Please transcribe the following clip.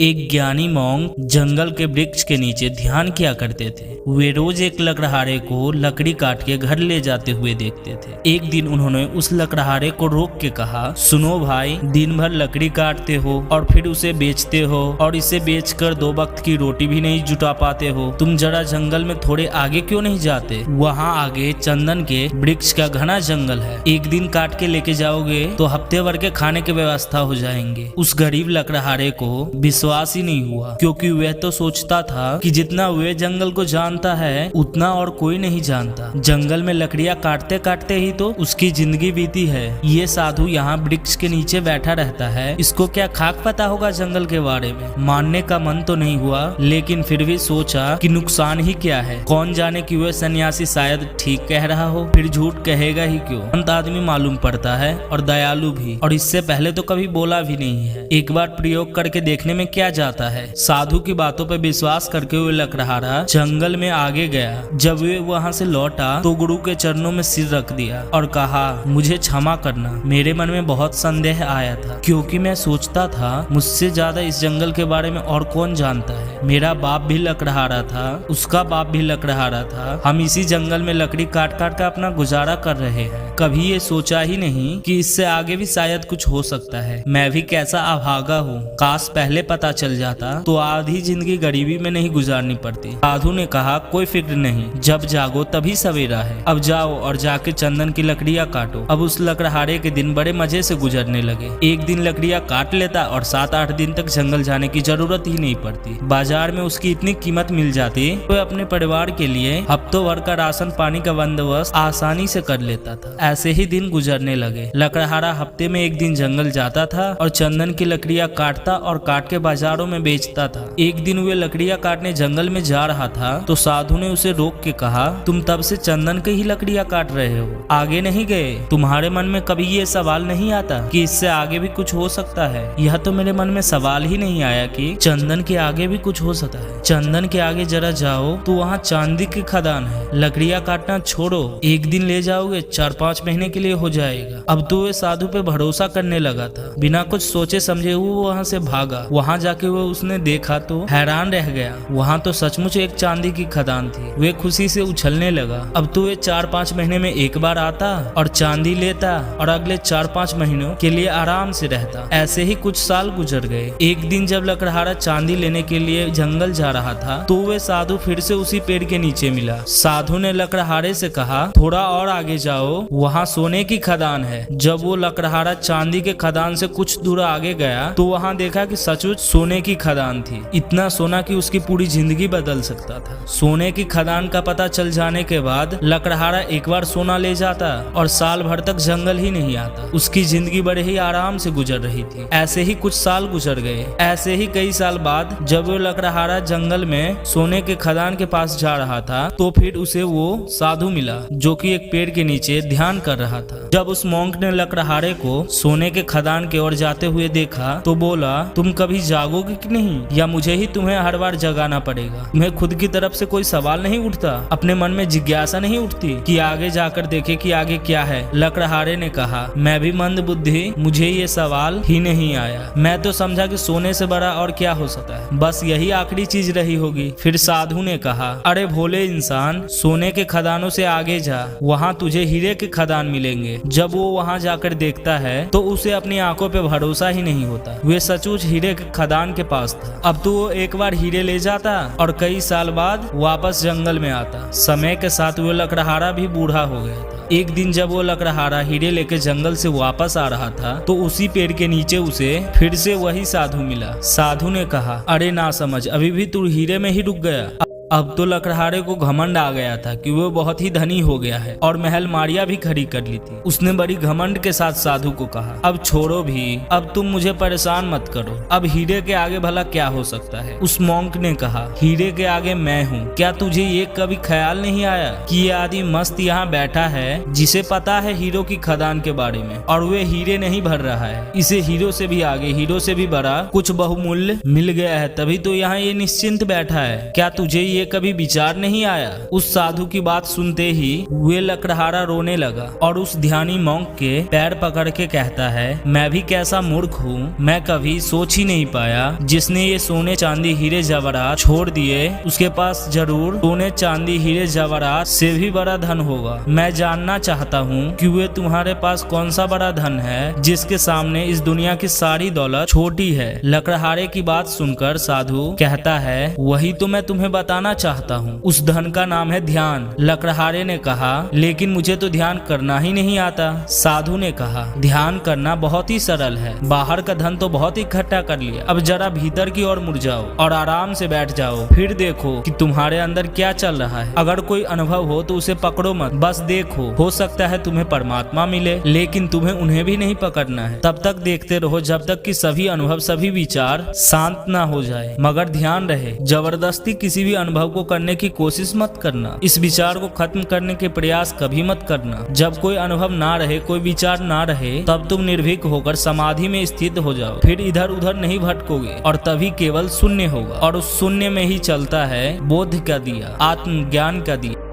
एक ज्ञानी मॉन्क जंगल के वृक्ष के नीचे ध्यान किया करते थे। वे रोज एक लकड़हारे को लकड़ी काट के घर ले जाते हुए देखते थे। एक दिन उन्होंने उस लकड़हारे को रोक के कहा, सुनो भाई, दिन भर लकड़ी काटते हो और फिर उसे बेचते हो और इसे बेचकर 2 वक्त की रोटी भी नहीं जुटा पाते हो। तुम जरा जंगल में थोड़े आगे क्यों नहीं जाते? वहाँ आगे चंदन के वृक्ष का घना जंगल है। एक दिन काट के लेके जाओगे तो हफ्ते भर के खाने की व्यवस्था हो जाएंगे। उस गरीब लकड़हारे को विश्वास ही नहीं हुआ, क्योंकि वह तो सोचता था कि जितना वह जंगल को जानता है उतना और कोई नहीं जानता। जंगल में लकड़ियां काटते काटते ही तो उसकी जिंदगी बीती है। ये साधु यहाँ वृक्ष के नीचे बैठा रहता है, इसको क्या खाक पता होगा जंगल के बारे में? मानने का मन तो नहीं हुआ, लेकिन फिर भी सोचा कि नुकसान ही क्या है। कौन जाने कि वह सन्यासी शायद ठीक कह रहा हो, फिर झूठ कहेगा ही क्यों। अंत आदमी मालूम पड़ता है और दयालु भी, और इससे पहले तो कभी बोला भी नहीं है। एक बार प्रयोग करके देखने में क्या जाता है। साधु की बातों पर विश्वास करके हुए लकड़हारा जंगल में आगे गया। जब वे वहाँ से लौटा तो गुरु के चरणों में सिर रख दिया और कहा, मुझे क्षमा करना, मेरे मन में बहुत संदेह आया था, क्योंकि मैं सोचता था मुझसे ज्यादा इस जंगल के बारे में और कौन जानता है। मेरा बाप भी लकड़हारा था, उसका बाप भी लकड़हारा था। हम इसी जंगल में लकड़ी काट काट कर अपना गुजारा कर रहे हैं। कभी ये सोचा ही नहीं कि इससे आगे भी शायद कुछ हो सकता है। मैं भी कैसा अभागा हूँ, काश पहले पता चल जाता तो आधी जिंदगी गरीबी में नहीं गुजारनी पड़ती। साधु ने कहा, कोई फिक्र नहीं, जब जागो तभी सवेरा है। अब जाओ और जाके चंदन की लकड़ियां काटो। अब उस लकड़हारे के दिन बड़े मजे से गुजरने लगे। एक दिन लकड़ियां काट लेता और 7-8 दिन तक जंगल जाने की जरूरत ही नहीं पड़ती। बाजार में उसकी इतनी कीमत मिल जाती तो अपने परिवार के लिए हफ्तों भर का राशन पानी का बंदोबस्त आसानी से कर लेता था। ऐसे ही दिन गुजरने लगे। लकड़हारा हफ्ते में एक दिन जंगल जाता था और चंदन की लकड़ियां काटता और काट के बाजारों में बेचता था। एक दिन वे लकड़ियां काटने जंगल में जा रहा था तो साधु ने उसे रोक के कहा, तुम तब से चंदन की ही लकड़ियां काट रहे हो, आगे नहीं गए? तुम्हारे मन में कभी ये सवाल नहीं आता कि इससे आगे भी कुछ हो सकता है? यह तो मेरे मन में सवाल ही नहीं आया कि चंदन के आगे भी कुछ हो सकता है। चंदन के आगे जरा जाओ तो वहाँ चांदी की खदान है। लकड़ियां काटना छोड़ो, एक दिन ले जाओगे 4-5 महीने के लिए हो जाएगा। अब तो वे साधु पे भरोसा करने लगा था। बिना कुछ सोचे समझे हुए वहाँ से भागा। वहाँ जाके वो उसने देखा तो हैरान रह गया। वहाँ तो सचमुच एक चांदी की खदान थी। वे खुशी से उछलने लगा। अब तो वे 4-5 महीने में एक बार आता और चांदी लेता और अगले 4-5 महीनों के लिए आराम से रहता। ऐसे ही कुछ साल गुजर गए। एक दिन जब लकड़हारा चांदी लेने के लिए जंगल जा रहा था तो वे साधु फिर से उसी पेड़ के नीचे मिला। साधु ने लकड़हारे से कहा, थोड़ा और आगे जाओ, वहाँ सोने की खदान है। जब वो लकड़हारा चांदी के खदान से कुछ दूर आगे गया तो वहाँ देखा कि सचमुच सोने की खदान थी। इतना सोना कि उसकी पूरी जिंदगी बदल सकता था। सोने की खदान का पता चल जाने के बाद लकड़हारा एक बार सोना ले जाता और साल भर तक जंगल ही नहीं आता। उसकी जिंदगी बड़े ही आराम से गुजर रही थी। ऐसे ही कुछ साल गुजर गए। ऐसे ही कई साल बाद जब वो लकड़हारा जंगल में सोने के खदान के पास जा रहा था तो फिर उसे वो साधु मिला जो कि एक पेड़ के नीचे ध्यान कर रहा था। जब उस मॉन्क ने लकड़हारे को सोने के खदान की ओर जाते हुए देखा तो बोला, तुम कभी जागोगे कि नहीं, या मुझे ही तुम्हें हर बार जगाना पड़ेगा? तुम्हें खुद की तरफ से कोई सवाल नहीं उठता? अपने मन में जिज्ञासा नहीं उठती कि आगे जाकर देखे कि आगे क्या है? लकड़हारे ने कहा, मैं भी मंद बुद्धि, मुझे ये सवाल ही नहीं आया। मैं तो समझा कि सोने से बड़ा और क्या हो सकता है, बस यही आखिरी चीज रही होगी। फिर साधु ने कहा, अरे भोले इंसान, सोने के खदानों से आगे जा, वहाँ तुझे हीरे के खदान मिलेंगे। जब वो वहाँ जाकर देखता है तो उसे अपनी आंखों पे भरोसा ही नहीं होता। वे सचमुच हीरे के खदान के पास था। अब तो वो एक बार हीरे ले जाता और कई साल बाद वापस जंगल में आता। समय के साथ वो लकड़हारा भी बूढ़ा हो गया था। एक दिन जब वो लकड़हारा हीरे लेके जंगल से वापस आ रहा था तो उसी पेड़ के नीचे उसे फिर से वही साधु मिला। साधु ने कहा, अरे ना समझ, अभी भी तू हीरे में ही रुक गया? अब तो लकड़हारे को घमंड आ गया था कि वो बहुत ही धनी हो गया है और महल मारिया भी खड़ी कर ली थी। उसने बड़ी घमंड के साथ साधु को कहा, अब छोड़ो भी, अब तुम मुझे परेशान मत करो। अब हीरे के आगे भला क्या हो सकता है? उस मॉन्क ने कहा, हीरे के आगे मैं हूँ। क्या तुझे ये कभी ख्याल नहीं आया कि ये आदमी मस्त यहाँ बैठा है जिसे पता है हीरो की खदान के बारे में, और वे हीरे नहीं भर रहा है, इसे हीरो से भी आगे, हीरो से भी बड़ा कुछ बहुमूल्य मिल गया है, तभी तो यहाँ ये निश्चिंत बैठा है। क्या तुझे ये कभी विचार नहीं आया? उस साधु की बात सुनते ही वे लकड़हारा रोने लगा और उस ध्यानी मॉन्क के पैर पकड़ के कहता है, मैं भी कैसा मूर्ख हूँ, मैं कभी सोच ही नहीं पाया जिसने ये सोने चांदी हीरे जवाहरात छोड़ दिए उसके पास जरूर सोने चांदी हीरे जवाहरात से भी बड़ा धन होगा। मैं जानना चाहता हूँ कि वे तुम्हारे पास कौन सा बड़ा धन है जिसके सामने इस दुनिया की सारी दौलत छोटी है। लकड़हारे की बात सुनकर साधु कहता है, वही तो मैं तुम्हें बताना चाहता हूँ, उस धन का नाम है ध्यान। लकड़हारे ने कहा, लेकिन मुझे तो ध्यान करना ही नहीं आता। साधु ने कहा, ध्यान करना बहुत ही सरल है, बाहर का धन तो बहुत इकट्ठा कर लिया, अब जरा भीतर की ओर मुड़ जाओ और आराम से बैठ जाओ, फिर देखो कि तुम्हारे अंदर क्या चल रहा है। अगर कोई अनुभव हो तो उसे पकड़ो मत, बस देखो, हो सकता है तुम्हें परमात्मा मिले, लेकिन तुम्हें उन्हें भी नहीं पकड़ना है। तब तक देखते रहो जब तक कि सभी अनुभव सभी विचार शांत ना हो जाए, मगर ध्यान रहे जबरदस्ती किसी भी अनुभव को करने की कोशिश मत करना, इस विचार को खत्म करने के प्रयास कभी मत करना। जब कोई अनुभव ना रहे, कोई विचार ना रहे, तब तुम निर्भीक होकर समाधि में स्थित हो जाओ, फिर इधर उधर नहीं भटकोगे और तभी केवल शून्य होगा, और उस शून्य में ही चलता है बोध का दिया, आत्मज्ञान का दिया।